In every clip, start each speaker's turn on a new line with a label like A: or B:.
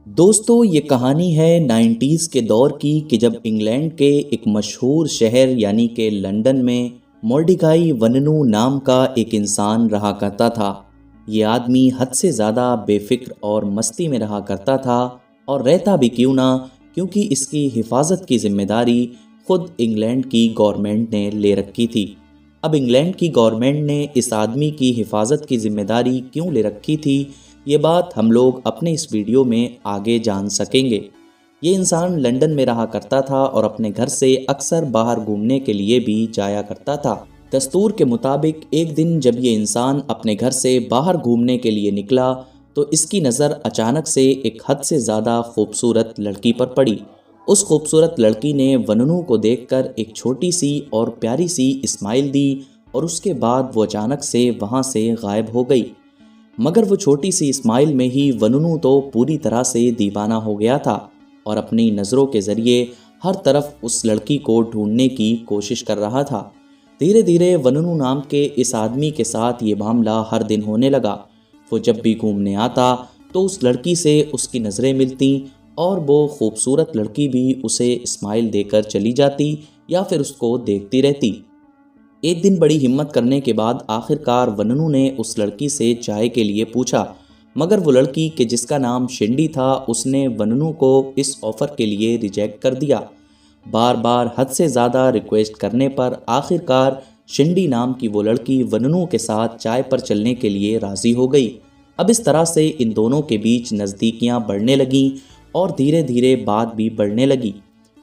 A: दोस्तों ये कहानी है 90s के दौर की कि जब इंग्लैंड के एक मशहूर शहर यानी कि लंदन में मोर्डिकाई वननू नाम का एक इंसान रहा करता था। ये आदमी हद से ज़्यादा बेफिक्र और मस्ती में रहा करता था और रहता भी क्यों ना, क्योंकि इसकी हिफाजत की जिम्मेदारी खुद इंग्लैंड की गवर्नमेंट ने ले रखी थी। अब इंग्लैंड की गवर्नमेंट ने इस आदमी की हिफाजत की जिम्मेदारी क्यों ले रखी थी, ये बात हम लोग अपने इस वीडियो में आगे जान सकेंगे। ये इंसान लंदन में रहा करता था और अपने घर से अक्सर बाहर घूमने के लिए भी जाया करता था। दस्तूर के मुताबिक एक दिन जब ये इंसान अपने घर से बाहर घूमने के लिए निकला तो इसकी नज़र अचानक से एक हद से ज़्यादा खूबसूरत लड़की पर पड़ी। उस खूबसूरत लड़की ने वननू को देखकर एक छोटी सी और प्यारी सी इस्माइल दी और उसके बाद वो अचानक से वहाँ से गायब हो गई। मगर वो छोटी सी इस्माइल में ही वननू तो पूरी तरह से दीवाना हो गया था और अपनी नज़रों के ज़रिए हर तरफ उस लड़की को ढूंढने की कोशिश कर रहा था। धीरे धीरे वननू नाम के इस आदमी के साथ ये मामला हर दिन होने लगा। वो जब भी घूमने आता तो उस लड़की से उसकी नज़रें मिलती और वो खूबसूरत लड़की भी उसे इस्माइल देकर चली जाती या फिर उसको देखती रहती। एक दिन बड़ी हिम्मत करने के बाद आखिरकार वननू ने उस लड़की से चाय के लिए पूछा, मगर वो लड़की कि जिसका नाम शिंडी था उसने वननू को इस ऑफ़र के लिए रिजेक्ट कर दिया। बार बार हद से ज़्यादा रिक्वेस्ट करने पर आखिरकार शिंडी नाम की वो लड़की वननू के साथ चाय पर चलने के लिए राज़ी हो गई। अब इस तरह से इन दोनों के बीच नज़दीकियाँ बढ़ने लगीं और धीरे धीरे बात भी बढ़ने लगी।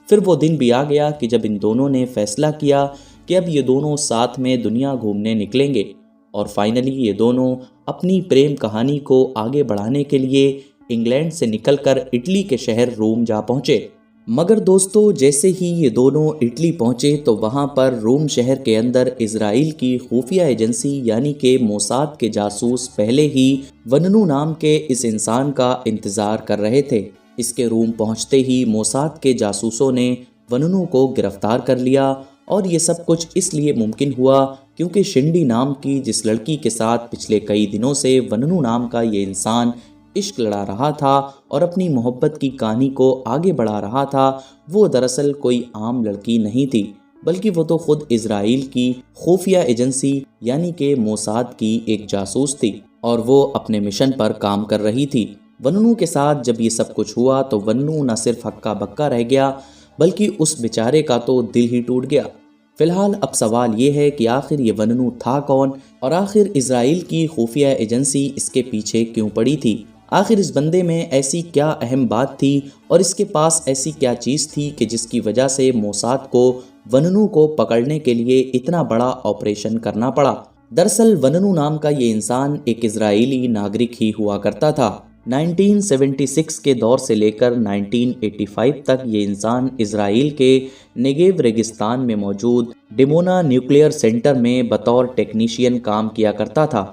A: फिर वो दिन भी आ गया कि जब इन दोनों ने फैसला किया कि अब ये दोनों साथ में दुनिया घूमने निकलेंगे और फाइनली ये दोनों अपनी प्रेम कहानी को आगे बढ़ाने के लिए इंग्लैंड से निकलकर इटली के शहर रोम जा पहुँचे। मगर दोस्तों जैसे ही ये दोनों इटली पहुँचे तो वहाँ पर रोम शहर के अंदर इजराइल की खुफिया एजेंसी यानी कि मोसाद के जासूस पहले ही वननू नाम के इस इंसान का इंतज़ार कर रहे थे। इसके रोम पहुँचते ही मोसाद के जासूसों ने वननू को गिरफ्तार कर लिया और ये सब कुछ इसलिए मुमकिन हुआ क्योंकि शिंडी नाम की जिस लड़की के साथ पिछले कई दिनों से वननू नाम का ये इंसान इश्क लड़ा रहा था और अपनी मोहब्बत की कहानी को आगे बढ़ा रहा था, वो दरअसल कोई आम लड़की नहीं थी, बल्कि वो तो खुद इजराइल की खुफिया एजेंसी यानी कि मोसाद की एक जासूस थी और वो अपने मिशन पर काम कर रही थी। वननू के साथ जब ये सब कुछ हुआ तो वननू न सिर्फ हक्का बक्का रह गया बल्कि उस बेचारे का तो दिल ही टूट गया। फिलहाल अब सवाल ये है कि आखिर ये वननू था कौन और आखिर इजराइल की खुफिया एजेंसी इसके पीछे क्यों पड़ी थी। आखिर इस बंदे में ऐसी क्या अहम बात थी और इसके पास ऐसी क्या चीज़ थी कि जिसकी वजह से मोसाद को वननू को पकड़ने के लिए इतना बड़ा ऑपरेशन करना पड़ा। दरअसल वननू नाम का ये इंसान एक इजरायली नागरिक ही हुआ करता था। 1976 के दौर से लेकर 1985 तक ये इंसान इजराइल के नेगेव रेगिस्तान में मौजूद डिमोना न्यूक्लियर सेंटर में बतौर टेक्नीशियन काम किया करता था।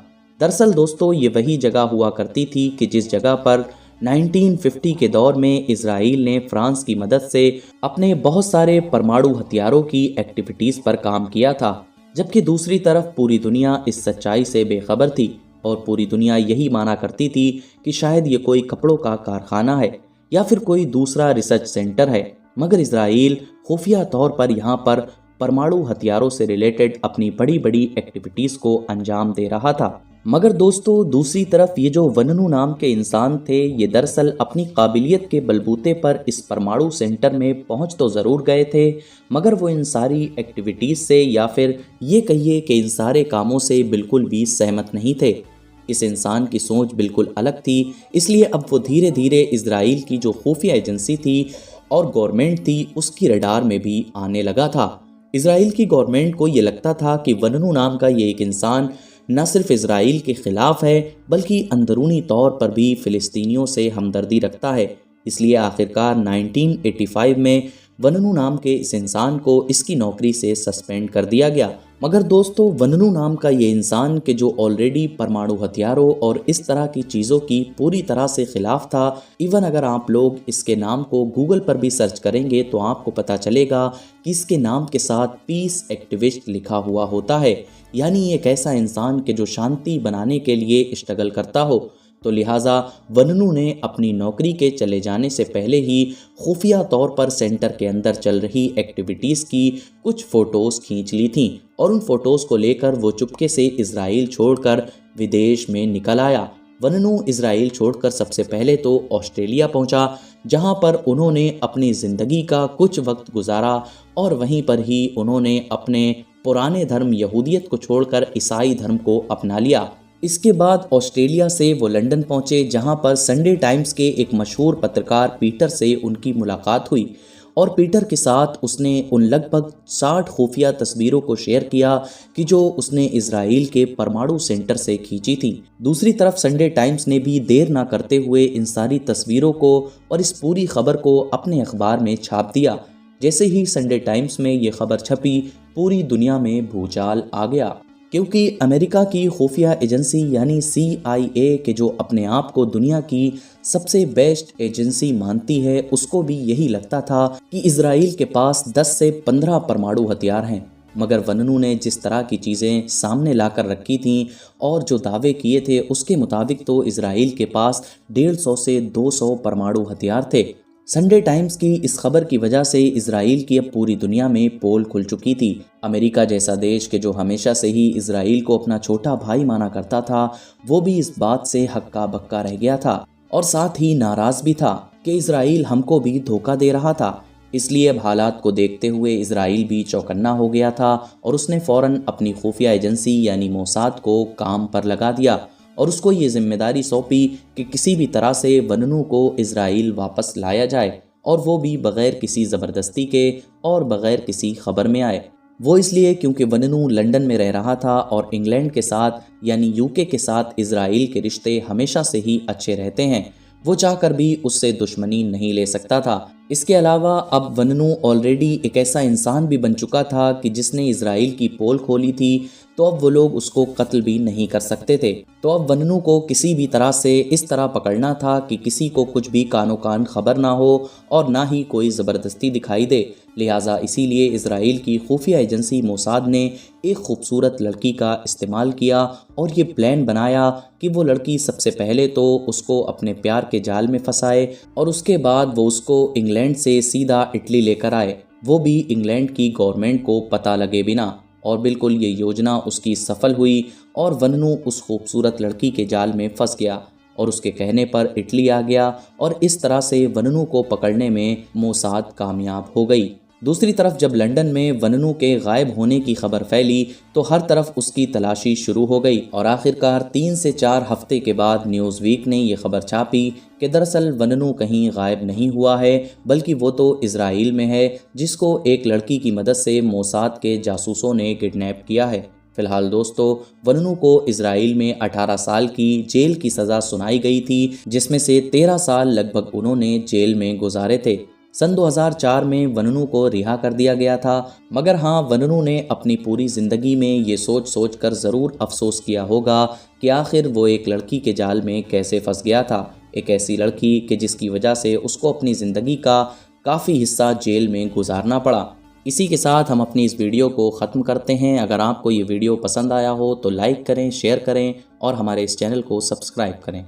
A: दरअसल दोस्तों ये वही जगह हुआ करती थी कि जिस जगह पर 1950 के दौर में इजराइल ने फ्रांस की मदद से अपने बहुत सारे परमाणु हथियारों की एक्टिविटीज़ पर काम किया था, जबकि दूसरी तरफ पूरी दुनिया इस सच्चाई से बेखबर थी और पूरी दुनिया यही माना करती थी कि शायद ये कोई कपड़ों का कारखाना है या फिर कोई दूसरा रिसर्च सेंटर है। मगर इजराइल खुफिया तौर पर यहाँ पर परमाणु हथियारों से रिलेटेड अपनी बड़ी बड़ी एक्टिविटीज़ को अंजाम दे रहा था। मगर दोस्तों दूसरी तरफ ये जो वननू नाम के इंसान थे ये दरअसल अपनी काबिलियत के बलबूते पर इस परमाणु सेंटर में पहुंच तो ज़रूर गए थे, मगर वो इन सारी एक्टिविटीज़ से या फिर ये कहिए कि इन सारे कामों से बिल्कुल भी सहमत नहीं थे। इस इंसान की सोच बिल्कुल अलग थी, इसलिए अब वो धीरे धीरे इजराइल की जो खुफिया एजेंसी थी और गवर्नमेंट थी उसकी रडार में भी आने लगा था। इजराइल की गवर्नमेंट को ये लगता था कि वननू नाम का ये एक इंसान न सिर्फ इजराइल के ख़िलाफ़ है बल्कि अंदरूनी तौर पर भी फ़िलिस्तीनियों से हमदर्दी रखता है। इसलिए आखिरकार 1985 में वननू नाम के इस इंसान को इसकी नौकरी से सस्पेंड कर दिया गया। मगर दोस्तों वननू नाम का ये इंसान के जो ऑलरेडी परमाणु हथियारों और इस तरह की चीज़ों की पूरी तरह से ख़िलाफ़ था, इवन अगर आप लोग इसके नाम को गूगल पर भी सर्च करेंगे तो आपको पता चलेगा कि इसके नाम के साथ पीस एक्टिविस्ट लिखा हुआ होता है, यानी एक ऐसा इंसान के जो शांति बनाने के लिए स्ट्रगल करता हो। तो लिहाजा वननू ने अपनी नौकरी के चले जाने से पहले ही खुफिया तौर पर सेंटर के अंदर चल रही एक्टिविटीज़ की कुछ फ़ोटोज़ खींच ली थीं और उन फ़ोटोज़ को लेकर वो चुपके से इजराइल छोड़कर विदेश में निकल आया। वननू इजराइल छोड़कर सबसे पहले तो ऑस्ट्रेलिया पहुंचा, जहां पर उन्होंने अपनी ज़िंदगी का कुछ वक्त गुजारा और वहीं पर ही उन्होंने अपने पुराने धर्म यहूदियत को छोड़कर ईसाई धर्म को अपना लिया। इसके बाद ऑस्ट्रेलिया से वो लंदन पहुंचे, जहां पर संडे टाइम्स के एक मशहूर पत्रकार पीटर से उनकी मुलाकात हुई और पीटर के साथ उसने उन लगभग 60 खुफिया तस्वीरों को शेयर किया कि जो उसने इजराइल के परमाणु सेंटर से खींची थी। दूसरी तरफ संडे टाइम्स ने भी देर ना करते हुए इन सारी तस्वीरों को और इस पूरी खबर को अपने अखबार में छाप दिया। जैसे ही संडे टाइम्स में ये खबर छपी, पूरी दुनिया में भूचाल आ गया, क्योंकि अमेरिका की खुफिया एजेंसी यानी CIA के जो अपने आप को दुनिया की सबसे बेस्ट एजेंसी मानती है, उसको भी यही लगता था कि इजराइल के पास 10 से 15 परमाणु हथियार हैं। मगर वननू ने जिस तरह की चीज़ें सामने लाकर रखी थीं और जो दावे किए थे, उसके मुताबिक तो इजराइल के पास 150 से 200 परमाणु हथियार थे। संडे टाइम्स की इस खबर की वजह से इजराइल की अब पूरी दुनिया में पोल खुल चुकी थी। अमेरिका जैसा देश के जो हमेशा से ही इजराइल को अपना छोटा भाई माना करता था, वो भी इस बात से हक्का बक्का रह गया था और साथ ही नाराज़ भी था कि इजराइल हमको भी धोखा दे रहा था। इसलिए अब हालात को देखते हुए इजराइल भी चौकन्ना हो गया था और उसने फ़ौरन अपनी खुफिया एजेंसी यानी मोसाद को काम पर लगा दिया और उसको ये जिम्मेदारी सौंपी कि किसी भी तरह से वननू को इजराइल वापस लाया जाए, और वो भी बग़ैर किसी ज़बरदस्ती के और बग़ैर किसी खबर में आए। वो इसलिए क्योंकि वननू लंदन में रह रहा था और इंग्लैंड के साथ यानी UK के साथ इजराइल के रिश्ते हमेशा से ही अच्छे रहते हैं। वो चाहकर भी उससे दुश्मनी नहीं ले सकता था। इसके अलावा अब वननू ऑलरेडी एक ऐसा इंसान भी बन चुका था कि जिसने इजराइल की पोल खोली थी, तो अब वो लोग उसको कत्ल भी नहीं कर सकते थे। तो अब वननू को किसी भी तरह से इस तरह पकड़ना था कि किसी को कुछ भी कानो कान खबर ना हो और ना ही कोई ज़बरदस्ती दिखाई दे। लिहाजा इसीलिए इजराइल की खुफिया एजेंसी मोसाद ने एक खूबसूरत लड़की का इस्तेमाल किया और ये प्लान बनाया कि वो लड़की सबसे पहले तो उसको अपने प्यार के जाल में फंसाए और उसके बाद वो उसको इंग्लैंड से सीधा इटली लेकर आए, वो भी इंग्लैंड की गवर्नमेंट को पता लगे बिना। और बिल्कुल ये योजना उसकी सफल हुई और वननू उस खूबसूरत लड़की के जाल में फंस गया और उसके कहने पर इटली आ गया और इस तरह से वननू को पकड़ने में मोसाद कामयाब हो गई। दूसरी तरफ जब लंदन में वननू के गायब होने की खबर फैली तो हर तरफ उसकी तलाशी शुरू हो गई और आखिरकार 3 से 4 हफ्ते के बाद न्यूज़वीक ने यह खबर छापी कि दरअसल वननू कहीं गायब नहीं हुआ है, बल्कि वो तो इजराइल में है, जिसको एक लड़की की मदद से मोसाद के जासूसों ने किडनैप किया है। फिलहाल दोस्तों, वननू को इजराइल में 18 साल की जेल की सज़ा सुनाई गई थी, जिसमें से 13 साल लगभग उन्होंने जेल में गुजारे थे। सन 2004 में वननू को रिहा कर दिया गया था, मगर हाँ, वननू ने अपनी पूरी ज़िंदगी में ये सोच कर ज़रूर अफसोस किया होगा कि आखिर वो एक लड़की के जाल में कैसे फंस गया था। एक ऐसी लड़की कि जिसकी वजह से उसको अपनी ज़िंदगी का काफ़ी हिस्सा जेल में गुजारना पड़ा। इसी के साथ हम अपनी इस वीडियो को ख़त्म करते हैं। अगर आपको ये वीडियो पसंद आया हो तो लाइक करें, शेयर करें और हमारे इस चैनल को सब्सक्राइब करें।